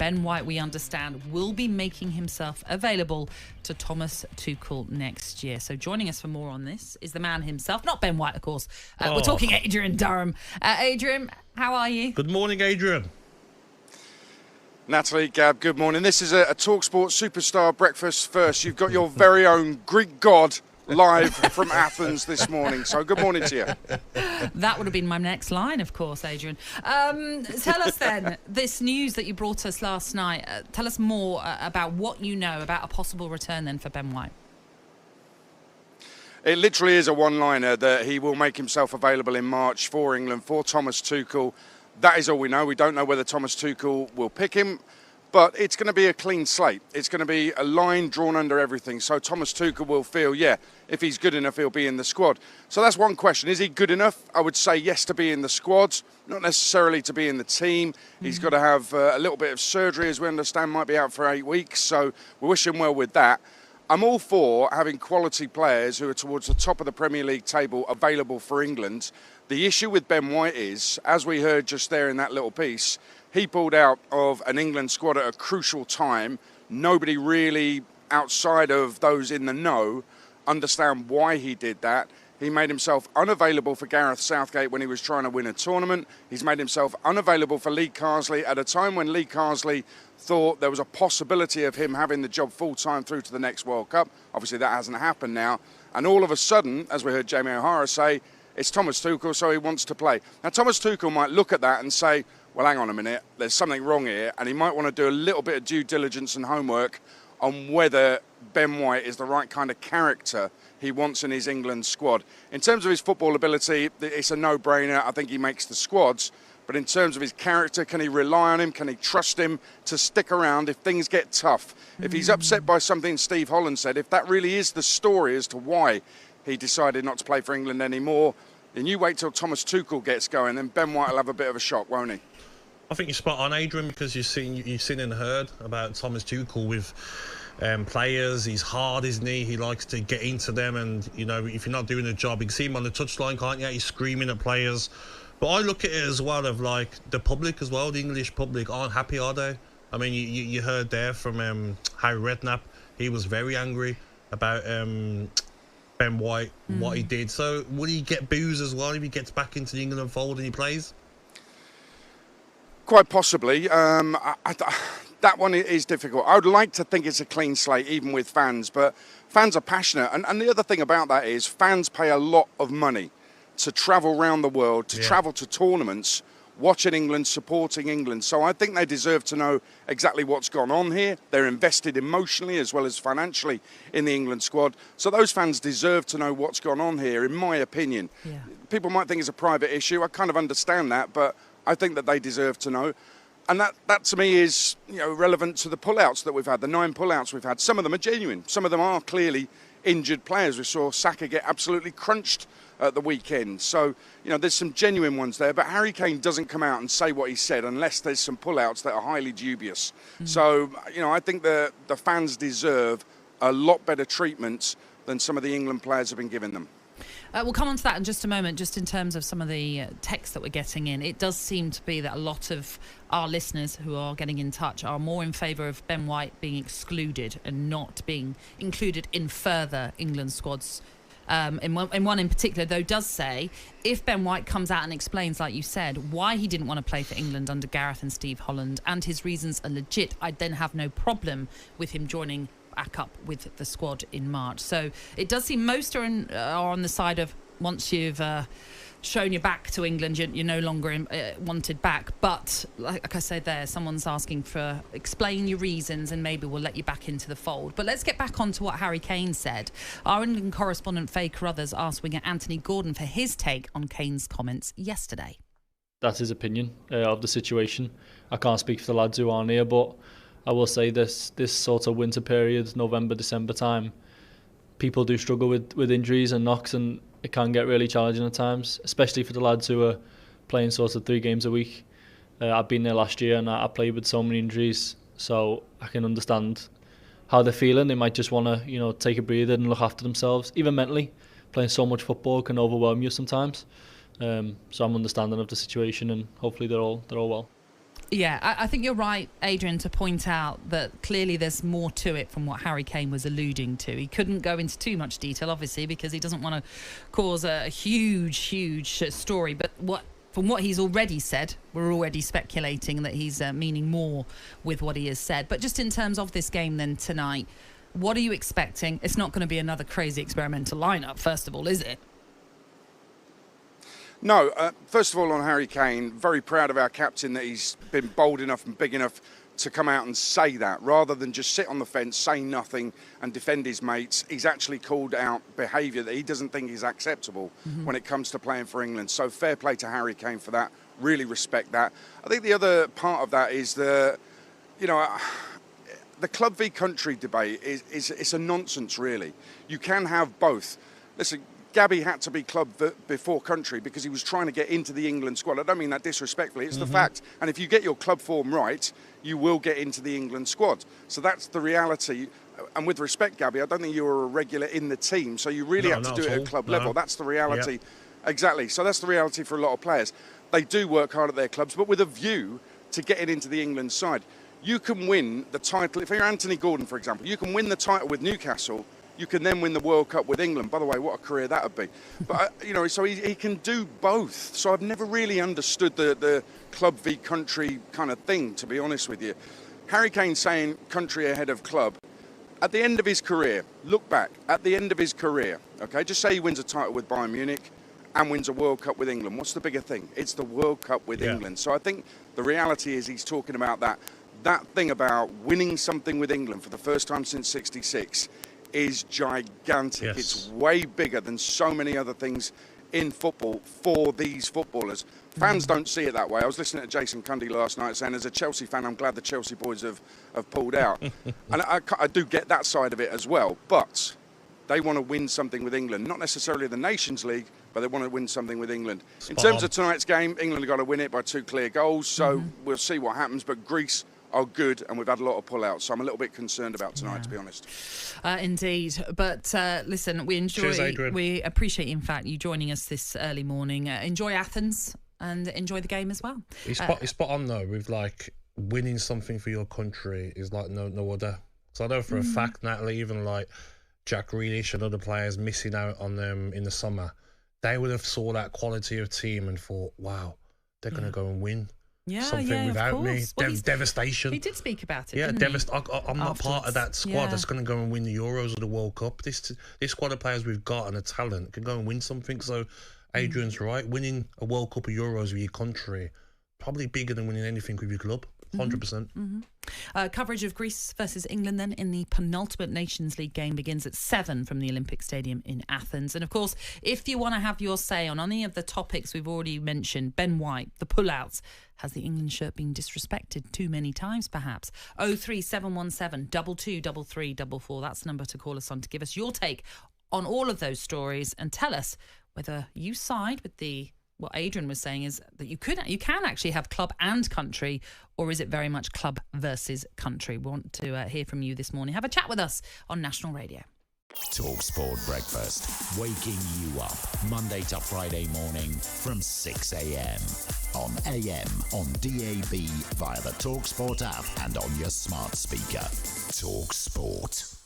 Ben White, we understand, will be making himself available to Thomas Tuchel next year. So joining us for more on this is the man himself, not Ben White, of course. We're talking Adrian Durham. Adrian, how are you? Good morning, Adrian. Natalie, Gab, good morning. This is a talkSPORT Superstar Breakfast First. You've got your very own Greek god live from Athens this morning. So good morning to you. That would have been my next line, of course, Adrian. Tell us then, this news that you brought us last night, tell us more about what you know about a possible return then for Ben White. It literally is a one-liner that he will make himself available in March for England, for Thomas Tuchel. That is all we know. We don't know whether Thomas Tuchel will pick him, but it's going to be a clean slate. It's going to be a line drawn under everything. So Thomas Tuchel will feel, yeah, if he's good enough, he'll be in the squad. So that's one question. Is he good enough? I would say yes to be in the squad, not necessarily to be in the team. He's got to have a little bit of surgery, as we understand, might be out for 8 weeks. So we wish him well with that. I'm all for having quality players who are towards the top of the Premier League table available for England. The issue with Ben White is, as we heard just there in that little piece, he pulled out of an England squad at a crucial time. Nobody really, outside of those in the know, understand why he did that. He made himself unavailable for Gareth Southgate when he was trying to win a tournament. He's made himself unavailable for Lee Carsley at a time when Lee Carsley thought there was a possibility of him having the job full-time through to the next World Cup. Obviously, that hasn't happened now. And all of a sudden, as we heard Jamie O'Hara say, it's Thomas Tuchel, so he wants to play. Now, Thomas Tuchel might look at that and say, well, hang on a minute, there's something wrong here, and he might want to do a little bit of due diligence and homework on whether Ben White is the right kind of character he wants in his England squad. In terms of his football ability, it's a no-brainer. I think he makes the squads. But in terms of his character, can he rely on him? Can he trust him to stick around if things get tough? If he's upset by something Steve Holland said, if that really is the story as to why he decided not to play for England anymore, then you wait till Thomas Tuchel gets going, then Ben White will have a bit of a shock, won't he? I think you're spot on, Adrian, because you've seen and heard about Thomas Tuchel with players. He's hard, isn't he? He likes to get into them, and you know, if you're not doing the job, you can see him on the touchline, can't you? He's screaming at players. But I look at it as well of like the public as well. The English public aren't happy, are they? I mean, you heard there from Harry Redknapp. He was very angry about Ben White, what he did. So will he get boos as well if he gets back into the England fold and he plays? Quite possibly. That one is difficult. I would like to think it's a clean slate, even with fans, but fans are passionate. And the other thing about that is fans pay a lot of money to travel around the world, to travel to tournaments, watching England, supporting England. So I think they deserve to know exactly what's gone on here. They're invested emotionally as well as financially in the England squad. So those fans deserve to know what's gone on here, in my opinion. Yeah. People might think it's a private issue. I kind of understand that, but I think that they deserve to know. And that to me is, you know, relevant to the pullouts that we've had, the 9 pullouts we've had. Some of them are genuine. Some of them are clearly injured players. We saw Saka get absolutely crunched at the weekend. So, you know, there's some genuine ones there. But Harry Kane doesn't come out and say what he said unless there's some pullouts that are highly dubious. So, you know, I think the fans deserve a lot better treatment than some of the England players have been giving them. We'll come on to that in just a moment, just in terms of some of the texts that we're getting in. It does seem to be that a lot of our listeners who are getting in touch are more in favour of Ben White being excluded and not being included in further England squads. In one in particular, though, does say, if Ben White comes out and explains, like you said, why he didn't want to play for England under Gareth and Steve Holland, and his reasons are legit, I'd then have no problem with him joining back up with the squad in March. So it does seem most are on the side of once you've shown your back to England, you're no longer wanted back. But like I said there, someone's asking for explain your reasons and maybe we'll let you back into the fold. But let's get back on to what Harry Kane said. Our England correspondent Faye Carruthers asked winger Anthony Gordon for his take on Kane's comments yesterday. That's his opinion of the situation. I can't speak for the lads who aren't here, but I will say this sort of winter period, November, December time, people do struggle with injuries and knocks, and it can get really challenging at times, especially for the lads who are playing sort of 3 games a week. I've been there last year and I played with so many injuries, so I can understand how they're feeling. They might just want to, take a breather and look after themselves. Even mentally, playing so much football can overwhelm you sometimes. So I'm understanding of the situation, and hopefully they're all well. Yeah, I think you're right, Adrian, to point out that clearly there's more to it from what Harry Kane was alluding to. He couldn't go into too much detail, obviously, because he doesn't want to cause a huge story. But from what he's already said, we're already speculating that he's meaning more with what he has said. But just in terms of this game then tonight, what are you expecting? It's not going to be another crazy experimental lineup, first of all, is it? No, first of all, on Harry Kane, very proud of our captain that he's been bold enough and big enough to come out and say that, rather than just sit on the fence, say nothing and defend his mates. He's actually called out behaviour that he doesn't think is acceptable when it comes to playing for England. So fair play to Harry Kane for that. Really respect that. I think the other part of that is the club v country debate is a nonsense, really. You can have both. Listen, Gabby had to be club before country because he was trying to get into the England squad. I don't mean that disrespectfully, it's the fact. And if you get your club form right, you will get into the England squad. So that's the reality. And with respect, Gabby, I don't think you were a regular in the team, so you really have to do it at club level. That's the reality. Yep. Exactly. So that's the reality for a lot of players. They do work hard at their clubs, but with a view to getting into the England side. You can win the title. If you're Anthony Gordon, for example, you can win the title with Newcastle. You can then win the World Cup with England. By the way, what a career that would be. But, so he can do both. So I've never really understood the club v country kind of thing, to be honest with you. Harry Kane saying country ahead of club. At the end of his career, look back, at the end of his career, okay, just say he wins a title with Bayern Munich and wins a World Cup with England. What's the bigger thing? It's the World Cup with England. So I think the reality is he's talking about that thing about winning something with England for the first time since '66 is gigantic. Yes. It's way bigger than so many other things in football for these footballers. Fans don't see it that way. I was listening to Jason Cundy last night saying, as a Chelsea fan, I'm glad the Chelsea boys have pulled out. And I do get that side of it as well. But they want to win something with England. Not necessarily the Nations League, but they want to win something with England. In terms of tonight's game, England have got to win it by 2 clear goals. So we'll see what happens. But Greece are good, and we've had a lot of pullouts, so I'm a little bit concerned about tonight, to be honest. Indeed, but listen, we enjoy. Cheers, we appreciate, in fact, you joining us this early morning. Enjoy Athens and enjoy the game as well. It's spot on though. With like winning something for your country is like no other. So I know for a fact, Natalie, even like Jack Grealish and other players missing out on them in the summer, they would have saw that quality of team and thought, wow, they're going to go and win. Something without me. Devastation. He did speak about it. Yeah, I'm not Afterwards. part of that squad that's going to go and win the Euros or the World Cup. This squad of players we've got and the talent can go and win something. So Adrian's right. Winning a World Cup or Euros with your country, probably bigger than winning anything with your club. 100%. Coverage of Greece versus England then in the penultimate Nations League game begins at 7 from the Olympic Stadium in Athens. And of course, if you want to have your say on any of the topics we've already mentioned, Ben White, the pullouts, has the England shirt been disrespected too many times perhaps? 03717 223344. That's the number to call us on to give us your take on all of those stories and tell us whether you side with what Adrian was saying is that you can actually have club and country, or is it very much club versus country? We want to hear from you this morning. Have a chat with us on National Radio. talkSPORT Breakfast, waking you up Monday to Friday morning from 6 a.m. on AM, on DAB, via the talkSPORT app and on your smart speaker. talkSPORT.